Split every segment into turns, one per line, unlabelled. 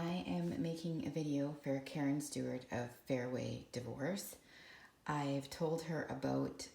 I am making a video for Karen Stewart of FairWay Divorce. I've told her about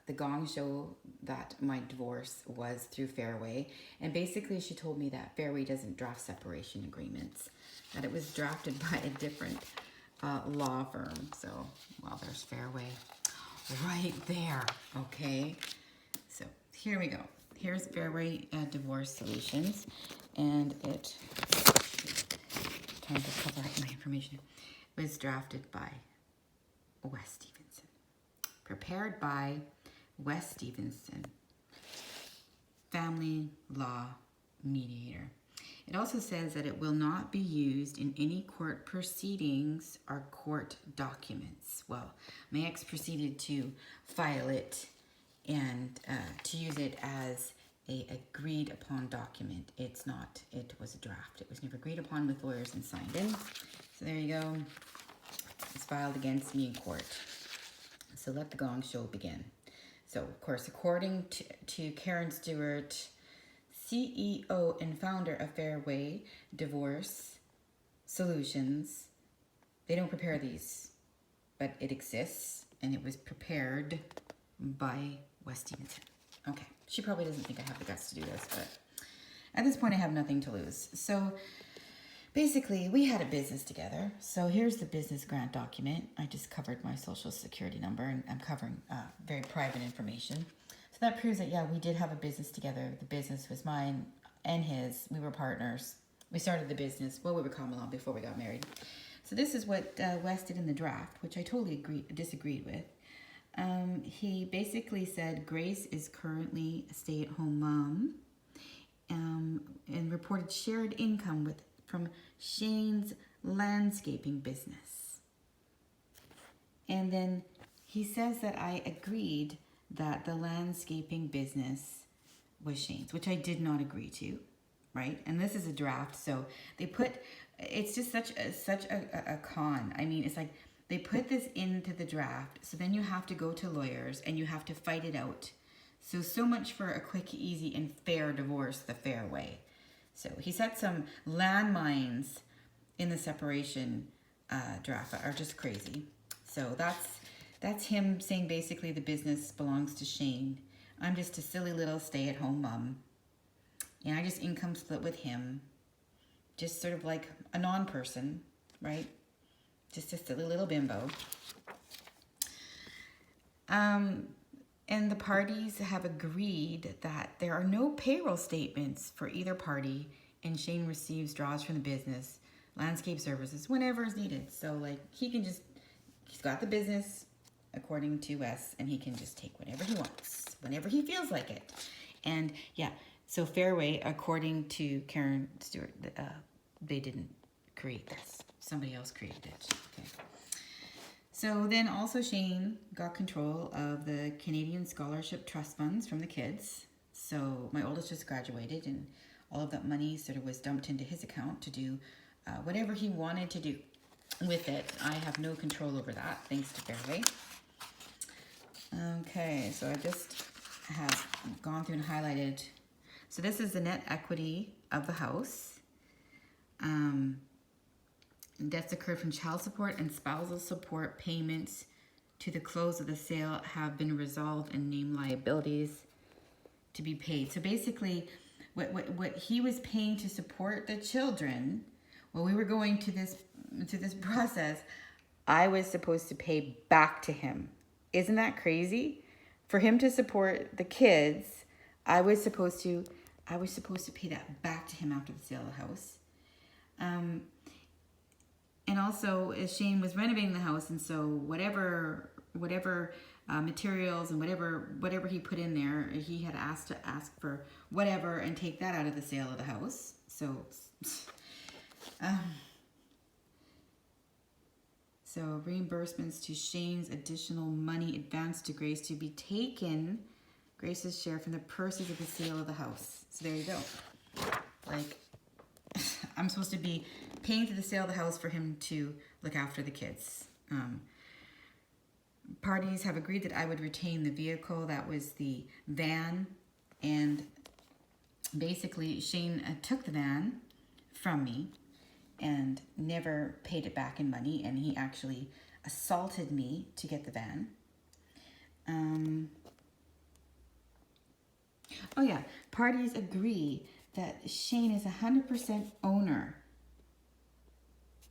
the gong show that my divorce was through FairWay, and basically she told me that FairWay doesn't draft separation agreements, that it was drafted by a different law firm. So, well, there's FairWay right there, okay? So here we go. Here's FairWay Divorce Solutions, and it, trying to cover up my information, it was drafted by Wes Stevenson, prepared by Wes Stevenson, family law mediator. It also says that it will not be used in any court proceedings or court documents. Well, my ex proceeded to file it and to use it as a agreed upon document. It's not, it was a draft. It was never agreed upon with lawyers and signed in. So there you go. It's filed against me in court. So let the gong show begin. So of course, according to Karen Stewart, CEO and founder of FairWay Divorce Solutions, they don't prepare these, but it exists, and it was prepared by Wes Stevenson. Okay, she probably doesn't think I have the guts to do this, but at this point I have nothing to lose. So basically, we had a business together. So here's the business grant document. I just covered my social security number, and I'm covering very private information. So that proves that, yeah, we did have a business together. The business was mine and his. We were partners. We started the business, well, we were common law before we got married. So this is what Wes did in the draft, which I totally disagreed with. He basically said Grace is currently a stay-at-home mom and reported shared income from Shane's landscaping business. And then he says that I agreed that the landscaping business was Shane's, which I did not agree to, right? And this is a draft, so they put, it's just such a con. I mean, it's like, they put this into the draft, so then you have to go to lawyers and you have to fight it out. So much for a quick, easy, and fair divorce the fair way. So he set some landmines in the separation draft are just crazy. So that's him saying basically the business belongs to Shane. I'm just a silly little stay-at-home mom. And I just income split with him. Just sort of like a non-person, right? Just a silly little bimbo. And the parties have agreed that there are no payroll statements for either party, and Shane receives draws from the business, landscape services, whenever is needed. So like he's got the business according to Wes, and he can just take whatever he wants, whenever he feels like it. And yeah, so FairWay, according to Karen Stewart, they didn't create this. Somebody else created it. Okay. So then also Shane got control of the Canadian Scholarship Trust Funds from the kids. So my oldest just graduated, and all of that money sort of was dumped into his account to do whatever he wanted to do with it. I have no control over that, thanks to FairWay. Okay, so I just have gone through and highlighted. So this is the net equity of the house. Debts occurred from child support and spousal support payments to the close of the sale have been resolved and named liabilities to be paid. So basically, what he was paying to support the children, while we were going to this process, I was supposed to pay back to him. Isn't that crazy? For him to support the kids, I was supposed to pay that back to him after the sale of the house. And also, Shane was renovating the house, and so whatever materials and whatever he put in there, he had asked for whatever and take that out of the sale of the house. So, so reimbursements to Shane's additional money advanced to Grace to be taken, Grace's share from the proceeds of the sale of the house. So there you go. Like, I'm supposed to be paying for the sale of the house for him to look after the kids. Parties have agreed that I would retain the vehicle. That was the van. And basically, Shane took the van from me and never paid it back in money, and he actually assaulted me to get the van. Oh yeah, parties agree that Shane is 100% owner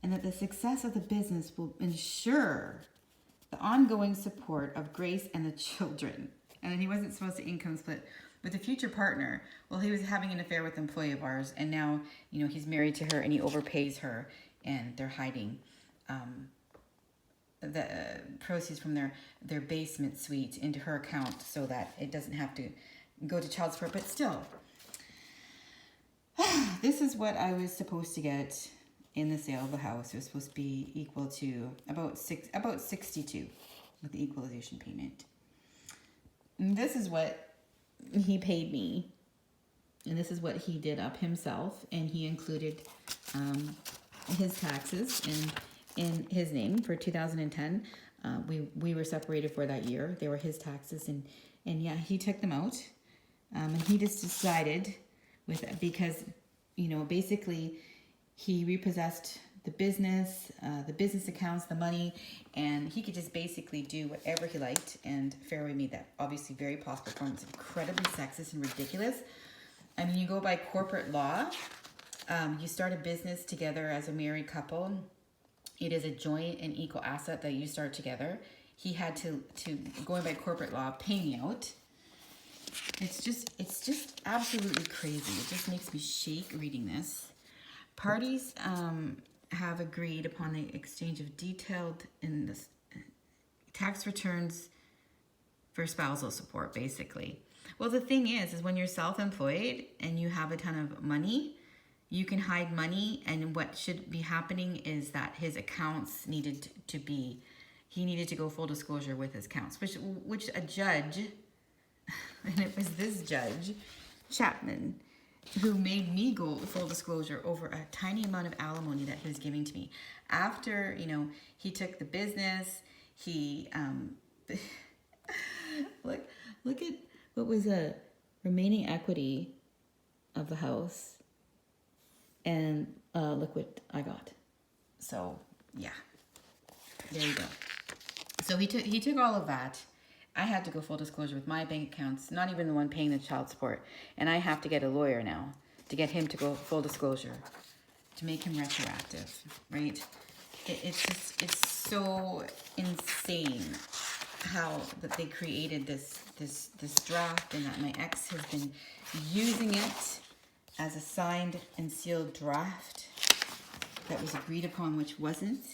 and that the success of the business will ensure the ongoing support of Grace and the children. And then he wasn't supposed to income split with a future partner. Well, he was having an affair with an employee of ours, and now, you know, he's married to her and he overpays her, and they're hiding the proceeds from their basement suite into her account so that it doesn't have to go to child support. But still, this is what I was supposed to get in the sale of the house. It was supposed to be equal to about 62 with the equalization payment. And this is what he paid me, and this is what he did up himself, and he included his taxes in his name for 2010. We were separated for that year. They were his taxes, and yeah, he took them out, and he just decided because, you know, basically he repossessed the business accounts, the money, and he could just basically do whatever he liked. And FairWay made that obviously very possible for him. It's incredibly sexist and ridiculous. I mean, you go by corporate law. You start a business together as a married couple. It is a joint and equal asset that you start together. He had to going by corporate law, pay me out. It's just absolutely crazy. It just makes me shake reading this. Parties have agreed upon the exchange of detailed tax returns for spousal support, basically. Well, the thing is when you're self-employed and you have a ton of money, you can hide money, and what should be happening is that his accounts needed he needed to go full disclosure with his accounts, which a judge, and it was this judge, Chapman, who made me go full disclosure over a tiny amount of alimony that he was giving to me. After, you know, he took the business, he, look at what was the remaining equity of the house, and look what I got. So, yeah, there you go. So he took all of that. I had to go full disclosure with my bank accounts, not even the one paying the child support. And I have to get a lawyer now to get him to go full disclosure, to make him retroactive, right? It's so insane how that they created this draft, and that my ex has been using it as a signed and sealed draft that was agreed upon, which wasn't.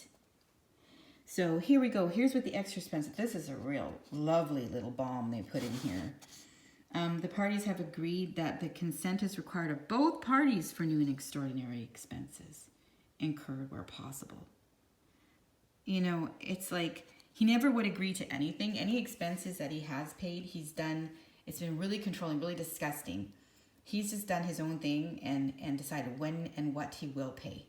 So here we go. Here's what the extra expense. This is a real lovely little bomb they put in here. The parties have agreed that the consent is required of both parties for new and extraordinary expenses incurred where possible. You know, it's like he never would agree to anything. Any expenses that he has paid, he's done. It's been really controlling, really disgusting. He's just done his own thing and decided when and what he will pay.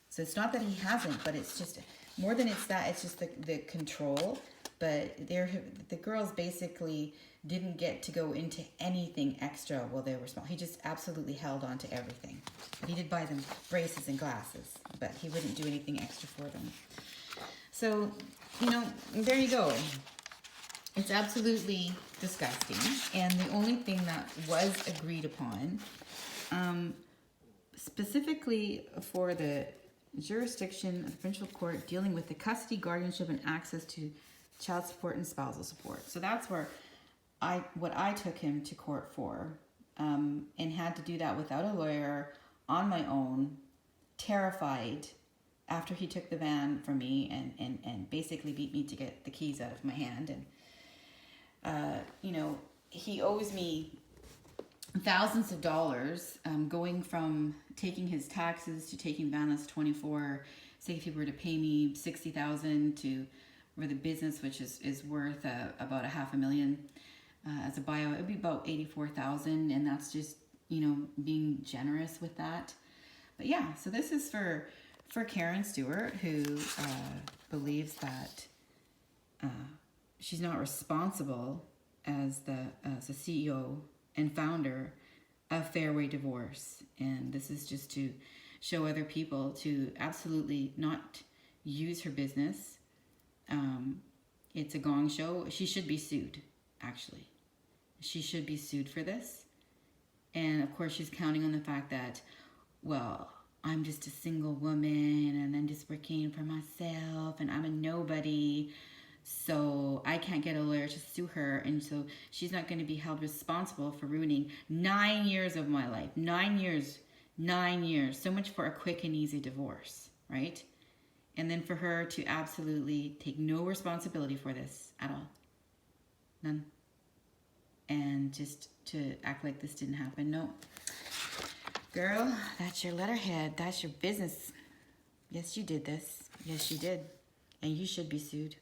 So it's not that he hasn't, but it's just more than it's that. It's just the control. But the girls basically didn't get to go into anything extra while they were small. He just absolutely held on to everything. But he did buy them braces and glasses, but he wouldn't do anything extra for them. So, you know, there you go. It's absolutely disgusting. And the only thing that was agreed upon, specifically for the jurisdiction of the provincial court dealing with the custody, guardianship, and access to child support and spousal support. So that's where what I took him to court for, and had to do that without a lawyer, on my own, terrified, after he took the van from me and basically beat me to get the keys out of my hand. And, you know, he owes me thousands of dollars, going from taking his taxes to taking van as 24. Say if he were to pay me $60,000 to for the business, which is worth about $500,000 as a buyout, it would be about $84,000, and that's just, you know, being generous with that. But yeah, so this is for Karen Stewart, who believes that she's not responsible as the CEO and founder of FairWay Divorce, and this is just to show other people to absolutely not use her business. It's a gong show. She should be sued, actually. She should be sued for this. And of course, she's counting on the fact that, well, I'm just a single woman and I'm just working for myself and I'm a nobody. So I can't get a lawyer to sue her. And so she's not going to be held responsible for ruining 9 years of my life. 9 years. 9 years. So much for a quick and easy divorce, right? And then for her to absolutely take no responsibility for this at all. None. And just to act like this didn't happen. No. Girl, that's your letterhead. That's your business. Yes, you did this. Yes, you did. And you should be sued.